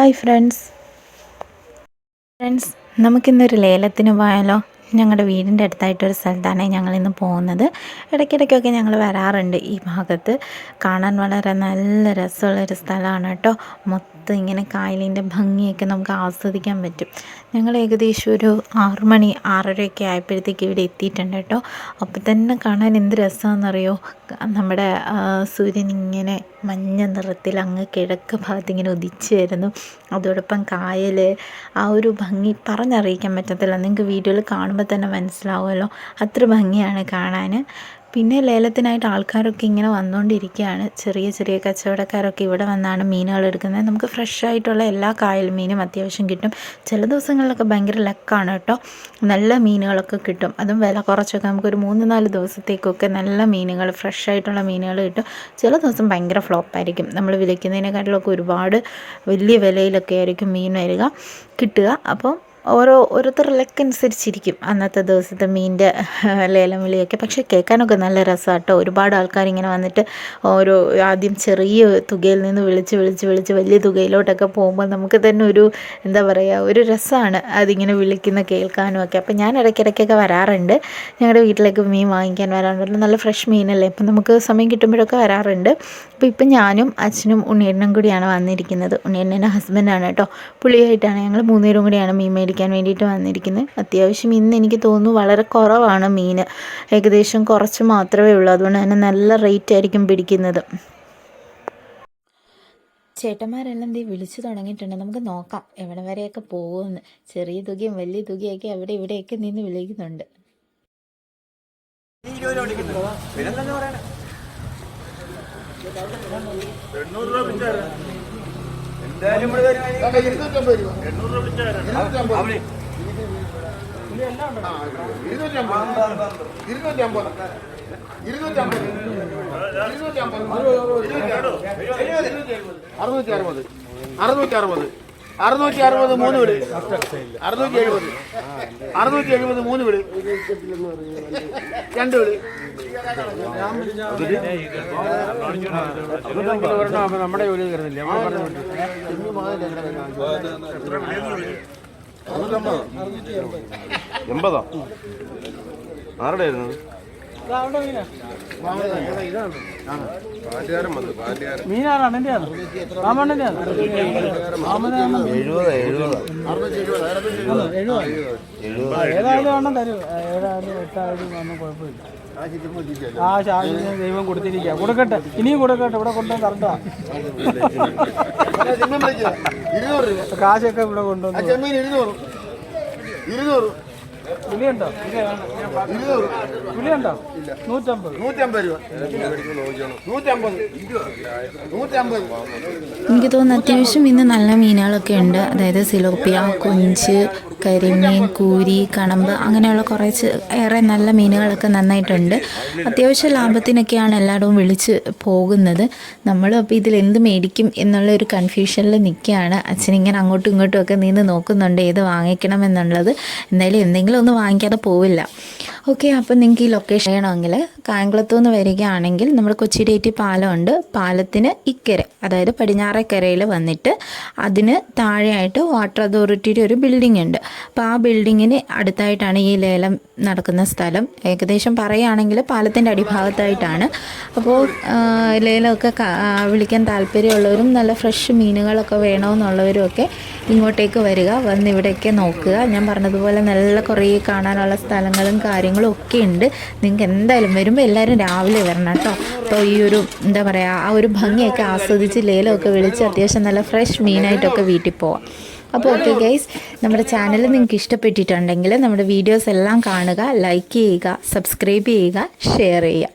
Hi friends നമുക്കിന്നൊരു ലേലത്തിന് പോയാലോ? ഞങ്ങളുടെ വീടിൻ്റെ അടുത്തായിട്ടൊരു സ്ഥലത്താണ് ഞങ്ങളിന്ന് പോകുന്നത്. ഇടയ്ക്കിടയ്ക്കൊക്കെ ഞങ്ങൾ വരാറുണ്ട് ഈ ഭാഗത്ത്. കാണാൻ വളരെ നല്ല രസമുള്ളൊരു സ്ഥലമാണ് കേട്ടോ. മൊത്തം ഇങ്ങനെ കായലിൻ്റെ ഭംഗിയൊക്കെ നമുക്ക് ആസ്വദിക്കാൻ പറ്റും. ഞങ്ങൾ ഏകദേശം ഒരു 6 മണി 6:30 ആയപ്പോഴത്തേക്ക് ഇവിടെ എത്തിയിട്ടുണ്ട് കേട്ടോ. അപ്പോൾ തന്നെ കാണാൻ എന്ത് രസമാണെന്നറിയോ? നമ്മുടെ സൂര്യൻ ഇങ്ങനെ മഞ്ഞ നിറത്തിൽ അങ്ങ് കിഴക്ക് ഭാഗത്ത് ഇങ്ങനെ ഉദിച്ച് വരുന്നു. അതോടൊപ്പം കായൽ, ആ ഒരു ഭംഗി പറഞ്ഞറിയിക്കാൻ പറ്റത്തില്ല. നിങ്ങൾക്ക് വീഡിയോയിൽ കാണുമ്പോൾ തന്നെ മനസ്സിലാവുമല്ലോ, അത്ര ഭംഗിയാണ് കാണാൻ. പിന്നെ ലേലത്തിനായിട്ട് ആൾക്കാരൊക്കെ ഇങ്ങനെ വന്നുകൊണ്ടിരിക്കുകയാണ്. ചെറിയ ചെറിയ കച്ചവടക്കാരൊക്കെ ഇവിടെ വന്നാണ് മീനുകൾ എടുക്കുന്നത്. നമുക്ക് ഫ്രഷ് ആയിട്ടുള്ള എല്ലാ കായൽ മീനും അത്യാവശ്യം കിട്ടും. ചില ദിവസങ്ങളിലൊക്കെ ഭയങ്കര ലക്കാണ് കേട്ടോ, നല്ല മീനുകളൊക്കെ കിട്ടും. അതും വില കുറച്ചൊക്കെ നമുക്കൊരു 3-4 ദിവസത്തേക്കൊക്കെ നല്ല മീനുകൾ, ഫ്രഷ് ആയിട്ടുള്ള മീനുകൾ കിട്ടും. ചില ദിവസം ഭയങ്കര ഫ്ലോപ്പായിരിക്കും. നമ്മൾ വിളിക്കുന്നതിനെക്കാട്ടിലൊക്കെ ഒരുപാട് വലിയ വിലയിലൊക്കെ ആയിരിക്കും മീൻ കിട്ടുക. അപ്പം ഓരോരുത്തരുടെ ലക്കനുസരിച്ചിരിക്കും അന്നത്തെ ദിവസത്തെ മീനിൻ്റെ ലേലം വിളിയൊക്കെ. പക്ഷേ കേൾക്കാനൊക്കെ നല്ല രസമാണ് കേട്ടോ. ഒരുപാട് ആൾക്കാരിങ്ങനെ വന്നിട്ട് ആദ്യം ചെറിയ തുകയിൽ നിന്ന് വിളിച്ച് വലിയ തുകയിലോട്ടൊക്കെ പോകുമ്പോൾ നമുക്ക് തന്നെ എന്താ പറയുക, ഒരു രസമാണ് അതിങ്ങനെ വിളിക്കുന്ന കേൾക്കാനും ഒക്കെ. അപ്പം ഞാൻ ഇടയ്ക്കിടയ്ക്കൊക്കെ വരാറുണ്ട്. ഞങ്ങളുടെ വീട്ടിലേക്ക് മീൻ വാങ്ങിക്കാൻ വരാറുണ്ട്. നല്ല ഫ്രഷ് മീനല്ലേ, അപ്പം നമുക്ക് സമയം കിട്ടുമ്പോഴൊക്കെ വരാറുണ്ട്. അപ്പോൾ ഇപ്പം ഞാനും അച്ഛനും ഉണ്ണിയേട്ടനും കൂടിയാണ് വന്നിരിക്കുന്നത്. ഉണ്ണിയേട്ടൻ്റെ ഹസ്ബൻഡാണ് കേട്ടോ. പുള്ളിയായിട്ടാണ് ഞങ്ങൾ 3 പേരും കൂടിയാണ് മീൻ മേടിക്കാൻ വേണ്ടിയിട്ട് വന്നിരിക്കുന്നത്. അത്യാവശ്യം ഇന്ന് എനിക്ക് തോന്നുന്നു വളരെ കുറവാണ് മീൻ, ഏകദേശം കുറച്ച് മാത്രമേ ഉള്ളൂ. അതുകൊണ്ട് തന്നെ നല്ല റേറ്റ് ആയിരിക്കും പിടിക്കുന്നത്. ചേട്ടന്മാരെല്ലാം വിളിച്ചു തുടങ്ങിയിട്ടുണ്ട്. നമുക്ക് നോക്കാം എവിടെ വരെയൊക്കെ പോകുമെന്ന്. ചെറിയ തുകയും വലിയ തുകയൊക്കെ അവിടെ ഇവിടെയൊക്കെ നിന്ന് വിളിക്കുന്നുണ്ട്. അറുന്നൂറ്റി 3 വിട്, 670, 3 വിട്, 2 വിട്. നമ്മുടെ ജോലി കയറുന്നില്ല. എൺപതാ ആരുടെ ആയിരുന്നു? മീനാണ് എൻ്റെ ആണ്, മാമണ്ണൻ്റെ ആണ്. 70 ഏതായാലും എണ്ണം തരും. 7,000 8,000 ഒന്നും കുഴപ്പമില്ല. ആ ചാർജ് ദൈവം കൊടുത്തിരിക്കുക, കൊടുക്കട്ടെ, ഇനിയും കൊടുക്കട്ടെ. ഇവിടെ കൊണ്ടുവന്ന് തരണ്ട കാശൊക്കെ ഇവിടെ കൊണ്ടുവന്നു. 200 പുലിയുണ്ടോ? പുലിയുണ്ടോ? 150 രൂപ. എനിക്ക് തോന്നുന്നു അത്യാവശ്യം ഇന്ന് നല്ല മീനുകളൊക്കെ ഉണ്ട്. അതായത് സിലോപ്പിയ, കൊഞ്ച്, കരിമീൻ, കൂരി, കണമ്പ്, അങ്ങനെയുള്ള കുറച്ച് ഏറെ നല്ല മീനുകളൊക്കെ നന്നായിട്ടുണ്ട്. അത്യാവശ്യം ലാഭത്തിനൊക്കെയാണ് എല്ലായിടവും വിളിച്ച് പോകുന്നത്. നമ്മളും അപ്പോൾ ഇതിലെന്ത് മേടിക്കും എന്നുള്ള ഒരു കൺഫ്യൂഷനിൽ നിൽക്കുകയാണ്. അച്ഛനിങ്ങനെ അങ്ങോട്ടും ഇങ്ങോട്ടും ഒക്കെ നിന്ന് നോക്കുന്നുണ്ട് ഏത് വാങ്ങിക്കണം എന്നുള്ളത്. എന്തായാലും എന്തെങ്കിലും ഒന്നും വാങ്ങിക്കാതെ പോവില്ല. ഓക്കെ, അപ്പോൾ നിങ്ങൾക്ക് ഈ ലൊക്കേഷൻ ചെയ്യണമെങ്കിൽ കായംകുളത്തു നിന്ന് വരികയാണെങ്കിൽ നമ്മുടെ കൊച്ചിയിലേറ്റി പാലമുണ്ട്. പാലത്തിന് ഇക്കരെ, അതായത് പടിഞ്ഞാറേക്കരയിൽ വന്നിട്ട് അതിന് താഴെയായിട്ട് വാട്ടർ അതോറിറ്റിയുടെ ഒരു ബിൽഡിംഗ് ഉണ്ട്. അപ്പോൾ ആ ബിൽഡിങ്ങിന് അടുത്തായിട്ടാണ് ഈ ലേലം നടക്കുന്ന സ്ഥലം. ഏകദേശം പറയുകയാണെങ്കിൽ പാലത്തിൻ്റെ അടിഭാഗത്തായിട്ടാണ്. അപ്പോൾ ലേലമൊക്കെ വിളിക്കാൻ താല്പര്യമുള്ളവരും നല്ല ഫ്രഷ് മീനുകളൊക്കെ വേണമെന്നുള്ളവരും ഒക്കെ ഇങ്ങോട്ടേക്ക് വരിക, വന്ന് ഇവിടെയൊക്കെ നോക്കുക. ഞാൻ പറഞ്ഞതുപോലെ നല്ല കുറേ കാണാനുള്ള സ്ഥലങ്ങളും കാര്യങ്ങളും ഒക്കെ ഉണ്ട്. നിങ്ങൾക്ക് എന്തായാലും വരുമ്പോൾ എല്ലാവരും രാവിലെ വരണം കേട്ടോ. അപ്പോൾ ഈ എന്താ പറയുക, ആ ഒരു ഭംഗിയൊക്കെ ആസ്വദിച്ച് ലേലമൊക്കെ വിളിച്ച് അത്യാവശ്യം നല്ല ഫ്രഷ് മീനായിട്ടൊക്കെ വീട്ടിൽ പോവാം. അപ്പോൾ ഓക്കെ ഗൈസ്, നമ്മുടെ ചാനൽ നിങ്ങൾക്ക് ഇഷ്ടപ്പെട്ടിട്ടുണ്ടെങ്കിൽ നമ്മുടെ വീഡിയോസ് എല്ലാം കാണുക, ലൈക്ക് ചെയ്യുക, സബ്സ്ക്രൈബ് ചെയ്യുക, ഷെയർ ചെയ്യുക.